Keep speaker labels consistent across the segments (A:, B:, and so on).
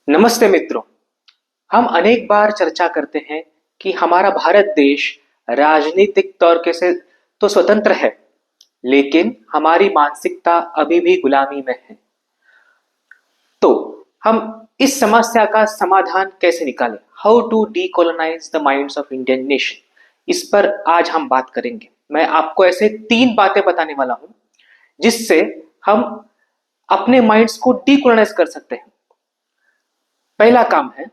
A: नमस्ते मित्रों। हम अनेक बार चर्चा करते हैं कि हमारा भारत देश राजनीतिक तौर के से तो स्वतंत्र है, लेकिन हमारी मानसिकता अभी भी गुलामी में है। तो हम इस समस्या का समाधान कैसे निकालें? How to decolonise the minds of Indian nation, इस पर आज हम बात करेंगे। मैं आपको ऐसे 3 बातें बताने वाला हूं जिससे हम अपने माइंड्स को डीकोलोनाइज कर सकते हैं। पहला काम है,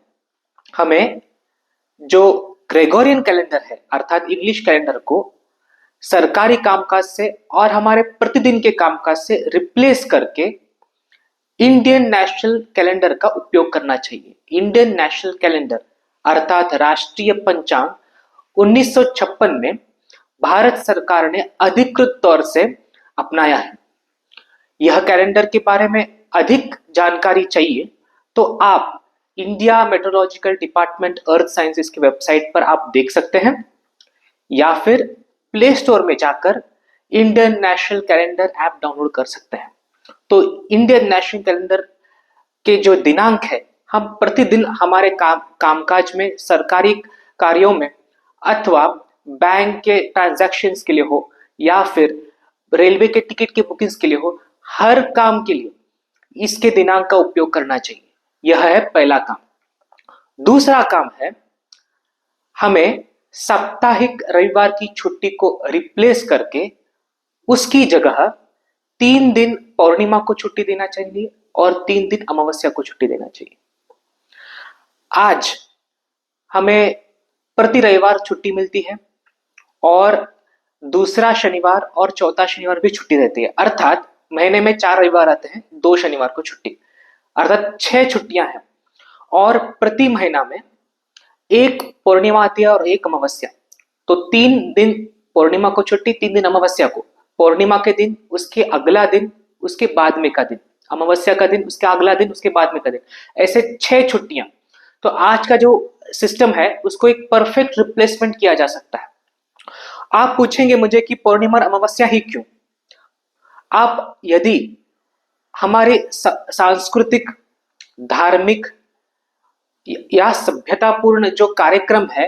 A: हमें जो ग्रेगोरियन कैलेंडर है अर्थात इंग्लिश कैलेंडर को सरकारी कामकाज से और हमारे प्रतिदिन के कामकाज से रिप्लेस करके इंडियन नेशनल कैलेंडर का उपयोग करना चाहिए। इंडियन नेशनल कैलेंडर अर्थात राष्ट्रीय पंचांग 1956 में भारत सरकार ने अधिकृत तौर से अपनाया है। यह कैलेंडर के बारे में अधिक जानकारी चाहिए तो आप India meteorological department earth sciences की वेबसाइट पर आप देख सकते हैं, या फिर प्ले स्टोर में जाकर Indian national calendar app download कर सकते हैं। तो इंडियन नेशनल कैलेंडर के जो दिनांक है, हम प्रतिदिन हमारे कामकाज में, सरकारी कार्यों में, अथवा बैंक के ट्रांजैक्शंस के लिए हो या फिर रेलवे के टिकट की बुकिंग्स के लिए हो, हर काम के लिए इसके दिनांक का उपयोग करना चाहिए। यह है पहला काम। दूसरा काम है, हमें साप्ताहिक रविवार की छुट्टी को रिप्लेस करके उसकी जगह 3 दिन पौर्णिमा को छुट्टी देना चाहिए और 3 दिन अमावस्या को छुट्टी देना चाहिए। आज हमें प्रति रविवार छुट्टी मिलती है और दूसरा शनिवार और चौथा शनिवार भी छुट्टी रहती है, अर्थात महीने में 4 रविवार आते हैं, 2 शनिवार को छुट्टी, अर्थात 6 छुट्टियां हैं। और प्रति महीना में एक पूर्णिमा आती है और एक अमावस्या। तो 3 दिन पूर्णिमा को छुट्टी, 3 दिन अमावस्या को। पूर्णिमा के दिन, उसके अगला दिन, उसके बाद में का दिन, अमावस्या का दिन, उसके अगला दिन, उसके बाद में का दिन, ऐसे 6 छुट्टियां। तो आज का जो सिस्टम है उसको एक परफेक्ट रिप्लेसमेंट किया जा सकता है। आप पूछेंगे मुझे कि पूर्णिमा और अमावस्या ही क्यों? आप यदि हमारे सांस्कृतिक, धार्मिक या सभ्यतापूर्ण जो कार्यक्रम है,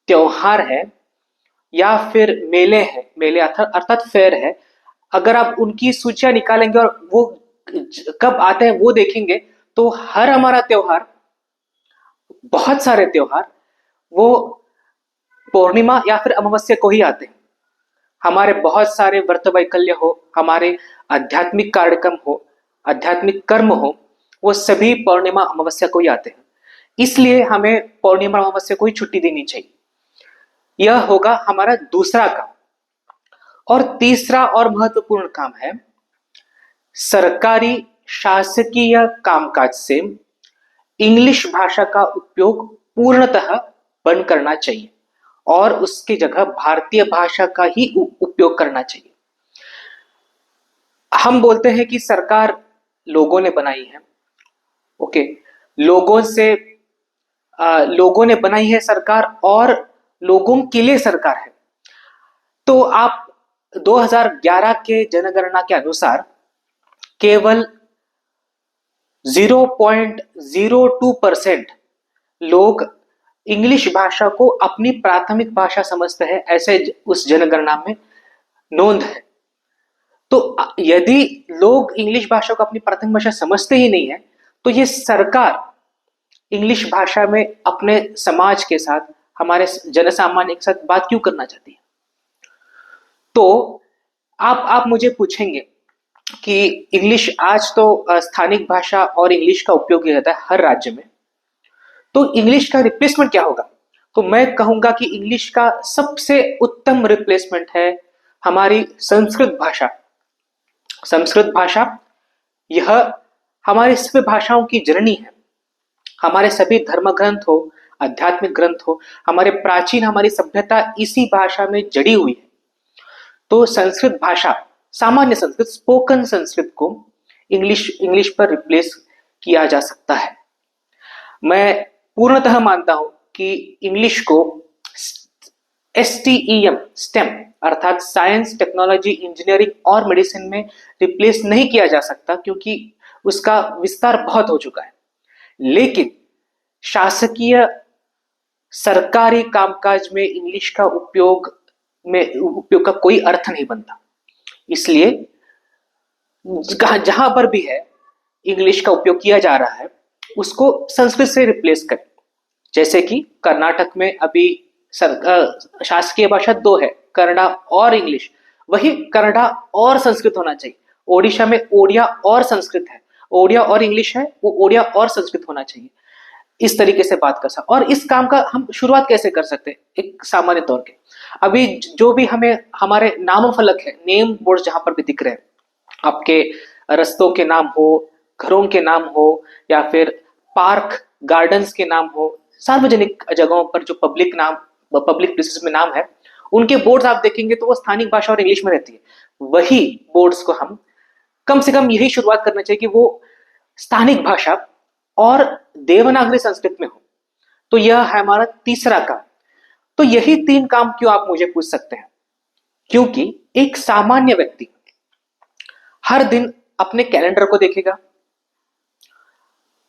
A: त्योहार है या फिर मेले है, मेले अर्थात फेयर है, अगर आप उनकी सूचियां निकालेंगे और वो कब आते हैं वो देखेंगे, तो हर हमारा त्योहार, बहुत सारे त्योहार वो पूर्णिमा या फिर अमावस्या को ही आते हैं। हमारे बहुत सारे व्रत वैकल्य हो, हमारे आध्यात्मिक कार्यक्रम हो, आध्यात्मिक कर्म हो, वो सभी पूर्णिमा अमावस्या को ही आते हैं। इसलिए हमें पूर्णिमा अमावस्या को ही छुट्टी देनी चाहिए। यह होगा हमारा दूसरा काम। और तीसरा और महत्वपूर्ण काम है, सरकारी शासकीय कामकाज से इंग्लिश भाषा का उपयोग पूर्णतः बंद करना चाहिए और उसकी जगह भारतीय भाषा का ही उपयोग करना चाहिए। हम बोलते हैं कि सरकार लोगों ने बनाई है, ओके, लोगों ने बनाई है सरकार और लोगों के लिए सरकार है। तो आप 2011 के जनगणना के अनुसार केवल 0.02% लोग इंग्लिश भाषा को अपनी प्राथमिक भाषा समझते हैं, ऐसे उस जनगणना में नोंद है। तो यदि लोग इंग्लिश भाषा को अपनी प्राथमिक भाषा समझते ही नहीं है, तो ये सरकार इंग्लिश भाषा में अपने समाज के साथ, हमारे जनसामान्य के साथ बात क्यों करना चाहती है? तो आप मुझे पूछेंगे कि इंग्लिश, आज तो स्थानिक भाषा और इंग्लिश का उपयोग किया जाता है हर राज्य में, तो इंग्लिश का रिप्लेसमेंट क्या होगा? तो मैं कहूंगा कि इंग्लिश का सबसे उत्तम रिप्लेसमेंट है हमारी संस्कृत भाषा। संस्कृत भाषा यह हमारी सभी भाषाओं की जननी है। हमारे सभी धर्म ग्रंथ हो, आध्यात्मिक ग्रंथ हो, हमारे प्राचीन, हमारी सभ्यता इसी भाषा में जड़ी हुई है। तो संस्कृत भाषा, सामान्य संस्कृत, स्पोकन संस्कृत को इंग्लिश पर रिप्लेस किया जा सकता है। मैं पूर्णतः मानता हूं कि इंग्लिश को STEM, स्टेम अर्थात साइंस, टेक्नोलॉजी, इंजीनियरिंग और मेडिसिन में रिप्लेस नहीं किया जा सकता, क्योंकि उसका विस्तार बहुत हो चुका है। लेकिन शासकीय सरकारी कामकाज में इंग्लिश का उपयोग का कोई अर्थ नहीं बनता। इसलिए जहां पर भी है इंग्लिश का उपयोग किया जा रहा है उसको संस्कृत से रिप्लेस करें। जैसे कि कर्नाटक में अभी शासकीय भाषा दो है, कन्नड़ा और इंग्लिश, वही कन्नड़ा और संस्कृत होना चाहिए। ओडिशा में ओडिया और संस्कृत है, ओडिया और इंग्लिश है, वो ओडिया और संस्कृत होना चाहिए। इस तरीके से बात कर सकते। और इस काम का हम शुरुआत कैसे कर सकते हैं? एक सामान्य तौर के अभी जो भी हमें हमारे नाम फलक है, नेम बोर्ड जहां पर भी दिख रहे हैं, आपके रस्तों के नाम हो, घरों के नाम हो, या फिर पार्क गार्डन्स के नाम हो, सार्वजनिक जगहों पर जो पब्लिक प्लेसेस में नाम है, उनके बोर्ड्स आप देखेंगे तो वो स्थानिक भाषा और इंग्लिश में रहती है। वही बोर्ड्स को हम कम से कम यही शुरुआत करना चाहिए कि वो स्थानिक भाषा और देवनागरी संस्कृत में हो। तो यह है हमारा तीसरा काम। तो यही 3 काम क्यों, आप मुझे पूछ सकते हैं। क्योंकि एक सामान्य व्यक्ति हर दिन अपने कैलेंडर को देखेगा,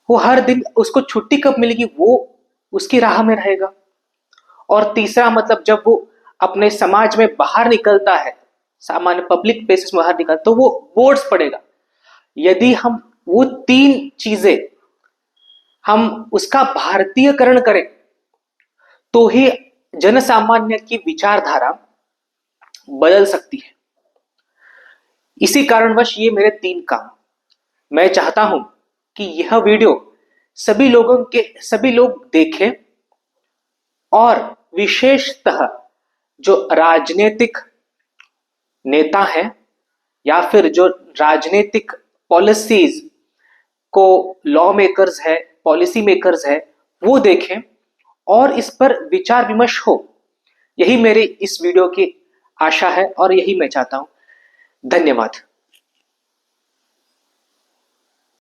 A: वो हर दिन उसको छुट्टी कब मिलेगी वो उसकी राह में रहेगा। और तीसरा मतलब जब वो अपने समाज में बाहर निकलता है, सामान्य पब्लिक प्लेसेस में बाहर निकलता, तो वो बोर्ड्स पढ़ेगा। यदि हम वो 3 चीजें हम उसका भारतीयकरण करें तो ही जनसामान्य की विचारधारा बदल सकती है। इसी कारणवश ये मेरे 3 काम। मैं चाहता हूं कि यह वीडियो सभी लोग देखें, और विशेषतः जो राजनीतिक नेता हैं या फिर जो राजनीतिक पॉलिसीज को लॉ मेकर्स है, पॉलिसी मेकर्स है, वो देखें और इस पर विचार विमर्श हो। यही मेरी इस वीडियो की आशा है और यही मैं चाहता हूं। धन्यवाद।